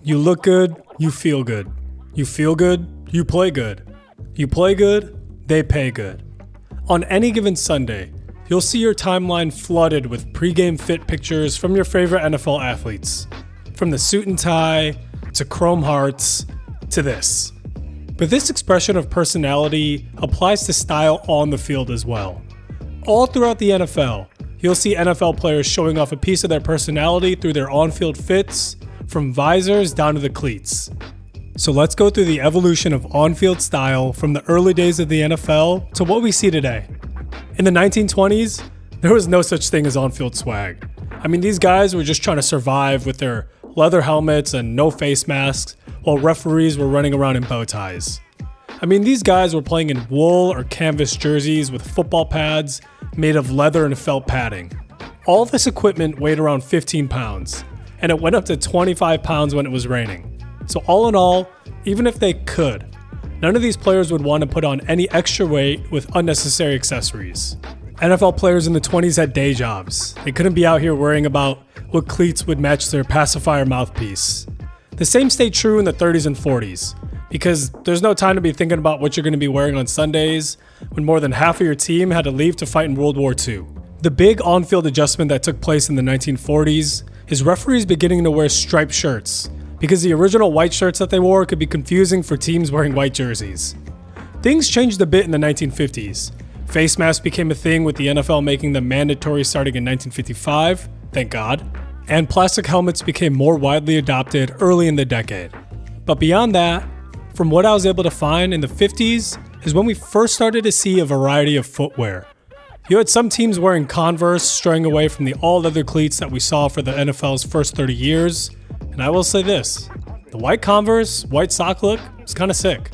You look good, you feel good. You feel good, you play good. You play good, they pay good. On any given Sunday, you'll see your timeline flooded with pre-game fit pictures from your favorite NFL athletes. From the suit and tie, to chrome hearts, to this. But this expression of personality applies to style on the field as well. All throughout the NFL, you'll see NFL players showing off a piece of their personality through their on-field fits, from visors down to the cleats. So let's go through the evolution of on-field style from the early days of the NFL to what we see today. In the 1920s, there was no such thing as on-field swag. I mean, these guys were just trying to survive with their leather helmets and no face masks, while referees were running around in bow ties. I mean, these guys were playing in wool or canvas jerseys with football pads made of leather and felt padding. All this equipment weighed around 15 pounds, and it went up to 25 pounds when it was raining. So all in all, even if they could, none of these players would want to put on any extra weight with unnecessary accessories. NFL players in the 20s had day jobs. They couldn't be out here worrying about what cleats would match their pacifier mouthpiece. The same stayed true in the 30s and 40s, because there's no time to be thinking about what you're going to be wearing on Sundays when more than half of your team had to leave to fight in World War II. The big on-field adjustment that took place in the 1940s is referees beginning to wear striped shirts, because the original white shirts that they wore could be confusing for teams wearing white jerseys. Things changed a bit in the 1950s. Face masks became a thing, with the NFL making them mandatory starting in 1955, thank God, and plastic helmets became more widely adopted early in the decade. But beyond that, from what I was able to find in the 50s is when we first started to see a variety of footwear. You had some teams wearing Converse, straying away from the all-leather cleats that we saw for the NFL's first 30 years, and I will say this, the white Converse, white sock look is kinda sick.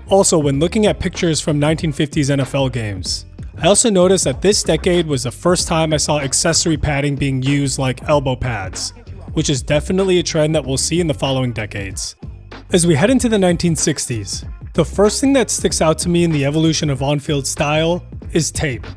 Also, when looking at pictures from 1950s NFL games, I also noticed that this decade was the first time I saw accessory padding being used like elbow pads, which is definitely a trend that we'll see in the following decades. As we head into the 1960s, the first thing that sticks out to me in the evolution of on-field style is tape.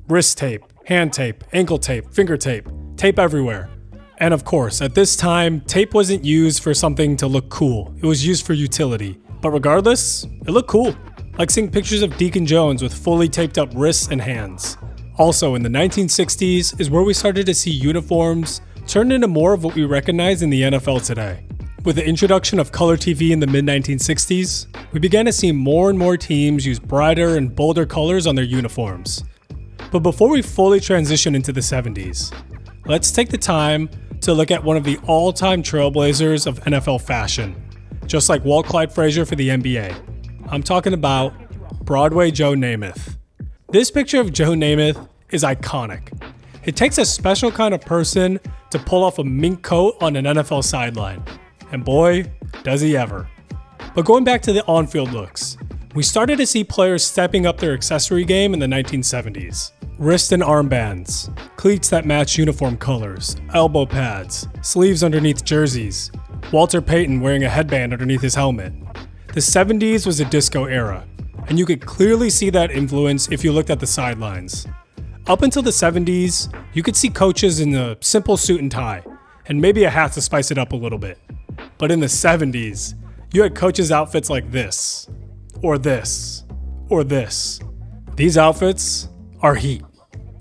Wrist tape, hand tape, ankle tape, finger tape, tape everywhere. And of course, at this time, tape wasn't used for something to look cool. It was used for utility. But regardless, it looked cool. Like seeing pictures of Deacon Jones with fully taped up wrists and hands. Also, in the 1960s is where we started to see uniforms turn into more of what we recognize in the NFL today. With the introduction of color TV in the mid-1960s, we began to see more and more teams use brighter and bolder colors on their uniforms. But before we fully transition into the 70s, let's take the time to look at one of the all-time trailblazers of NFL fashion, just like Walt Clyde Frazier for the NBA. I'm talking about Broadway Joe Namath. This picture of Joe Namath is iconic. It takes a special kind of person to pull off a mink coat on an NFL sideline. And boy, does he ever. But going back to the on-field looks, we started to see players stepping up their accessory game in the 1970s. Wrist and armbands, cleats that match uniform colors, elbow pads, sleeves underneath jerseys, Walter Payton wearing a headband underneath his helmet. The 70s was a disco era, and you could clearly see that influence if you looked at the sidelines. Up until the 70s, you could see coaches in a simple suit and tie, and maybe a hat to spice it up a little bit. But in the 70s, you had coaches' outfits like this, or this, or this. These outfits are heat.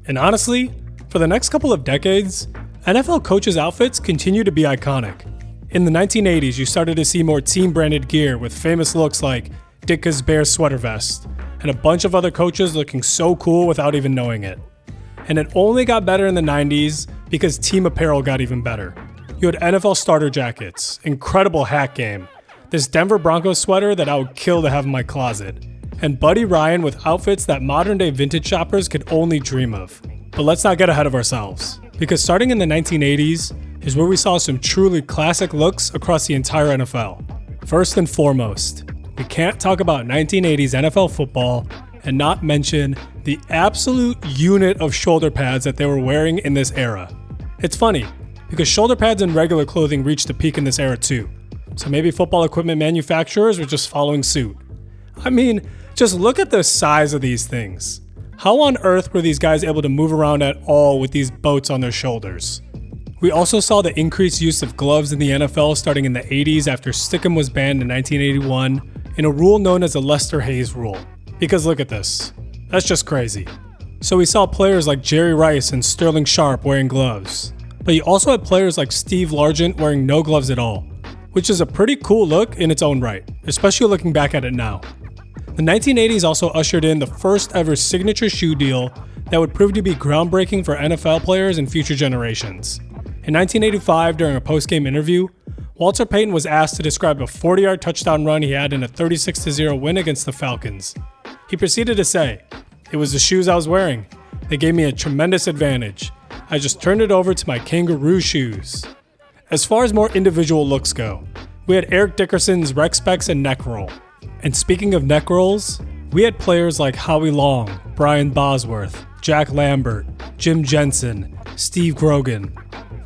And honestly, for the next couple of decades, NFL coaches' outfits continue to be iconic. In the 1980s, you started to see more team-branded gear with famous looks like Ditka's Bears sweater vest, and a bunch of other coaches looking so cool without even knowing it. And it only got better in the 90s because team apparel got even better. You had NFL starter jackets, incredible hat game, this Denver Broncos sweater that I would kill to have in my closet, and Buddy Ryan with outfits that modern-day vintage shoppers could only dream of. But let's not get ahead of ourselves, because starting in the 1980s is where we saw some truly classic looks across the entire NFL. First and foremost, we can't talk about 1980s NFL football and not mention the absolute unit of shoulder pads that they were wearing in this era. It's funny, because shoulder pads and regular clothing reached a peak in this era too, so maybe football equipment manufacturers were just following suit. I mean, just look at the size of these things. How on earth were these guys able to move around at all with these boats on their shoulders? We also saw the increased use of gloves in the NFL starting in the 80s after stickum was banned in 1981 in a rule known as the Lester-Hayes rule. Because look at this. That's just crazy. So we saw players like Jerry Rice and Sterling Sharpe wearing gloves. But you also had players like Steve Largent wearing no gloves at all, which is a pretty cool look in its own right, especially looking back at it now. The 1980s also ushered in the first ever signature shoe deal that would prove to be groundbreaking for NFL players and future generations. In 1985, during a post-game interview, Walter Payton was asked to describe a 40-yard touchdown run he had in a 36-0 win against the Falcons. He proceeded to say, "It was the shoes I was wearing. They gave me a tremendous advantage. I just turned it over to my kangaroo shoes." As far as more individual looks go, we had Eric Dickerson's rec specs and neck roll. And speaking of neck rolls, we had players like Howie Long, Brian Bosworth, Jack Lambert, Jim Jensen, Steve Grogan.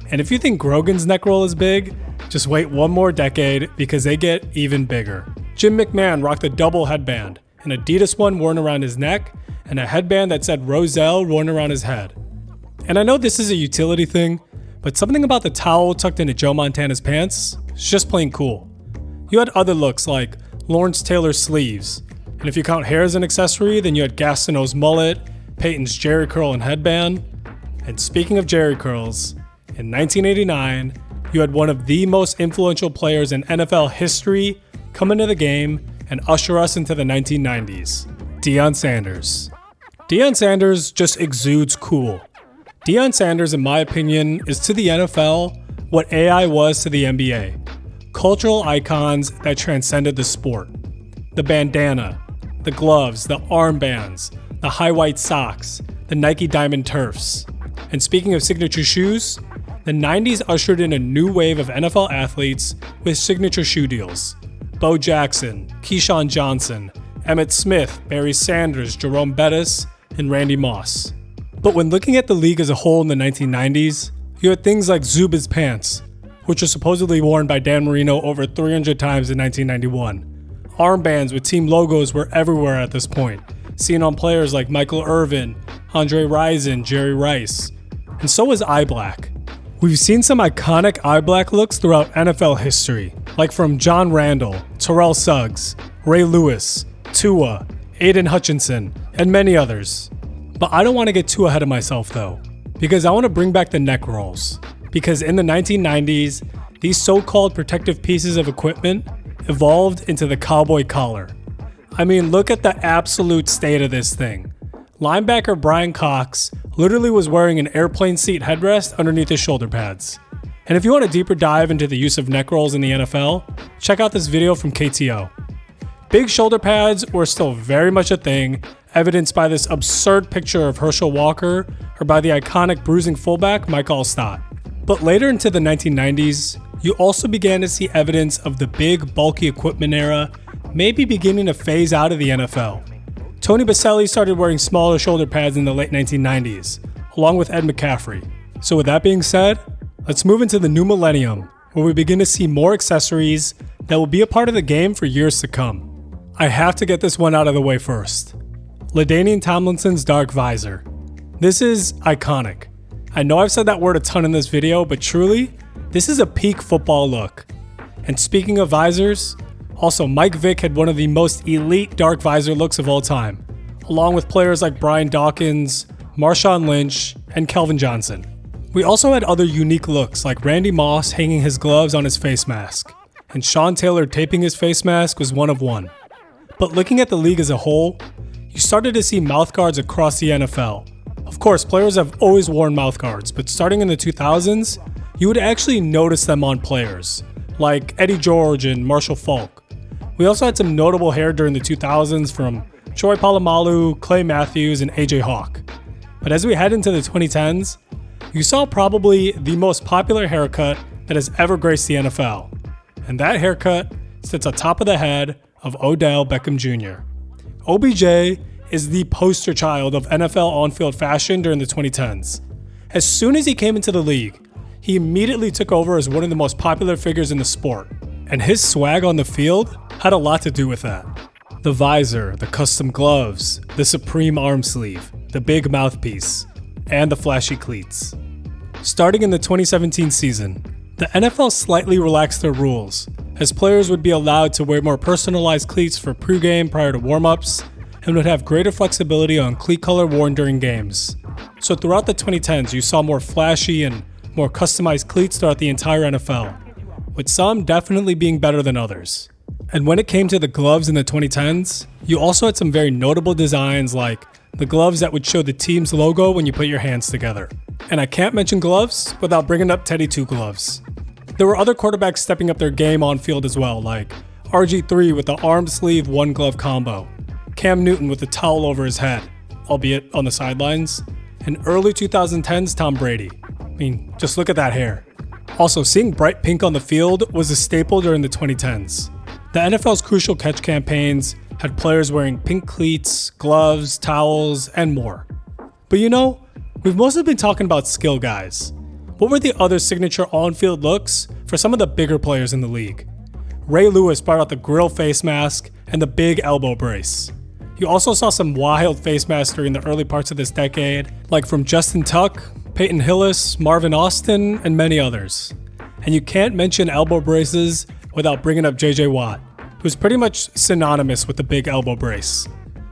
And if you think Grogan's neck roll is big, just wait one more decade because they get even bigger. Jim McMahon rocked a double headband, an Adidas one worn around his neck, and a headband that said Roselle worn around his head. And I know this is a utility thing, but something about the towel tucked into Joe Montana's pants is just plain cool. You had other looks like Lawrence Taylor's sleeves, and if you count hair as an accessory, then you had Gastineau's mullet, Peyton's Jerry curl and headband. And speaking of Jerry curls, in 1989, you had one of the most influential players in NFL history come into the game and usher us into the 1990s, Deion Sanders. Deion Sanders just exudes cool. Deion Sanders, in my opinion, is to the NFL what AI was to the NBA. Cultural icons that transcended the sport. The bandana, the gloves, the armbands, the high white socks, the Nike Diamond Turfs. And speaking of signature shoes, the 90s ushered in a new wave of NFL athletes with signature shoe deals. Bo Jackson, Keyshawn Johnson, Emmitt Smith, Barry Sanders, Jerome Bettis, and Randy Moss. But when looking at the league as a whole in the 1990s, you had things like Zubaz pants, which were supposedly worn by Dan Marino over 300 times in 1991. Armbands with team logos were everywhere at this point, seen on players like Michael Irvin, Andre Rison, Jerry Rice. And so was eye black. We've seen some iconic eye black looks throughout NFL history, like from John Randall, Terrell Suggs, Ray Lewis, Tua, Aiden Hutchinson, and many others. But I don't want to get too ahead of myself though, because I want to bring back the neck rolls. Because in the 1990s, these so-called protective pieces of equipment evolved into the cowboy collar. I mean, look at the absolute state of this thing. Linebacker Brian Cox literally was wearing an airplane seat headrest underneath his shoulder pads. And if you want a deeper dive into the use of neck rolls in the NFL, check out this video from KTO. Big shoulder pads were still very much a thing, evidenced by this absurd picture of Herschel Walker or by the iconic bruising fullback Mike Allstott. But later into the 1990s, you also began to see evidence of the big, bulky equipment era maybe beginning to phase out of the NFL. Tony Baselli started wearing smaller shoulder pads in the late 1990s, along with Ed McCaffrey. So with that being said, let's move into the new millennium, where we begin to see more accessories that will be a part of the game for years to come. I have to get this one out of the way first. LaDainian Tomlinson's dark visor. This is iconic. I know I've said that word a ton in this video, but truly, this is a peak football look. And speaking of visors, also Mike Vick had one of the most elite dark visor looks of all time, along with players like Brian Dawkins, Marshawn Lynch, and Kelvin Johnson. We also had other unique looks like Randy Moss hanging his gloves on his face mask, and Sean Taylor taping his face mask was one of one. But looking at the league as a whole, you started to see mouthguards across the NFL. Of course, players have always worn mouthguards, but starting in the 2000s, you would actually notice them on players, like Eddie George and Marshall Faulk. We also had some notable hair during the 2000s from Troy Polamalu, Clay Matthews, and AJ Hawk. But as we head into the 2010s, you saw probably the most popular haircut that has ever graced the NFL. And that haircut sits atop of the head of Odell Beckham Jr. OBJ is the poster child of NFL on-field fashion during the 2010s. As soon as he came into the league, he immediately took over as one of the most popular figures in the sport. And his swag on the field had a lot to do with that. The visor, the custom gloves, the supreme arm sleeve, the big mouthpiece, and the flashy cleats. Starting in the 2017 season, the NFL slightly relaxed their rules, as players would be allowed to wear more personalized cleats for pregame prior to warm-ups, and would have greater flexibility on cleat color worn during games. So throughout the 2010s, you saw more flashy and more customized cleats throughout the entire NFL, with some definitely being better than others. And when it came to the gloves in the 2010s, you also had some very notable designs like the gloves that would show the team's logo when you put your hands together. And I can't mention gloves without bringing up Teddy 2 gloves. There were other quarterbacks stepping up their game on field as well, like RG3 with the arm sleeve one glove combo, Cam Newton with the towel over his head, albeit on the sidelines, and early 2010s Tom Brady. I mean, just look at that hair. Also, seeing bright pink on the field was a staple during the 2010s. The NFL's Crucial Catch campaigns had players wearing pink cleats, gloves, towels, and more. But you know, we've mostly been talking about skill guys. What were the other signature on-field looks for some of the bigger players in the league? Ray Lewis brought out the grill face mask and the big elbow brace. You also saw some wild face masks during the early parts of this decade, like from Justin Tuck, Peyton Hillis, Marvin Austin, and many others. And you can't mention elbow braces without bringing up JJ Watt, who's pretty much synonymous with the big elbow brace.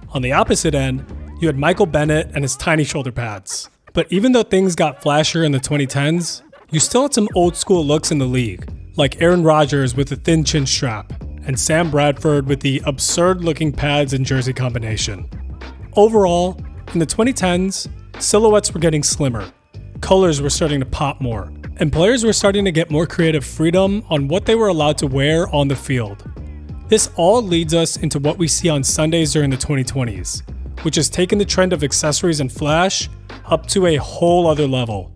On the opposite end, you had Michael Bennett and his tiny shoulder pads. But even though things got flashier in the 2010s, you still had some old school looks in the league, like Aaron Rodgers with the thin chin strap, and Sam Bradford with the absurd looking pads and jersey combination. Overall, in the 2010s, silhouettes were getting slimmer, colors were starting to pop more, and players were starting to get more creative freedom on what they were allowed to wear on the field. This all leads us into what we see on Sundays during the 2020s, which has taken the trend of accessories and flash up to a whole other level.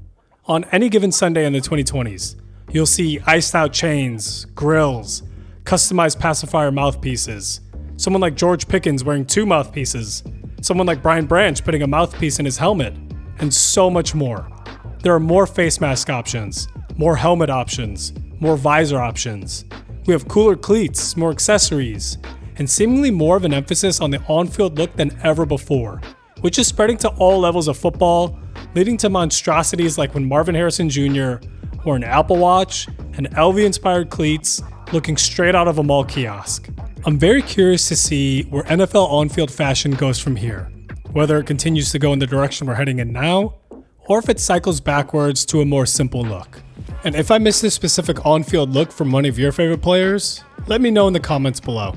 On any given Sunday in the 2020s, you'll see iced out chains, grills, customized pacifier mouthpieces, someone like George Pickens wearing 2 mouthpieces, someone like Brian Branch putting a mouthpiece in his helmet, and so much more. There are more face mask options, more helmet options, more visor options. We have cooler cleats, more accessories, and seemingly more of an emphasis on the on-field look than ever before, which is spreading to all levels of football, leading to monstrosities like when Marvin Harrison Jr. wore an Apple Watch and LV-inspired cleats looking straight out of a mall kiosk. I'm very curious to see where NFL on-field fashion goes from here, whether it continues to go in the direction we're heading in now, or if it cycles backwards to a more simple look. And if I missed this specific on-field look from one of your favorite players, let me know in the comments below.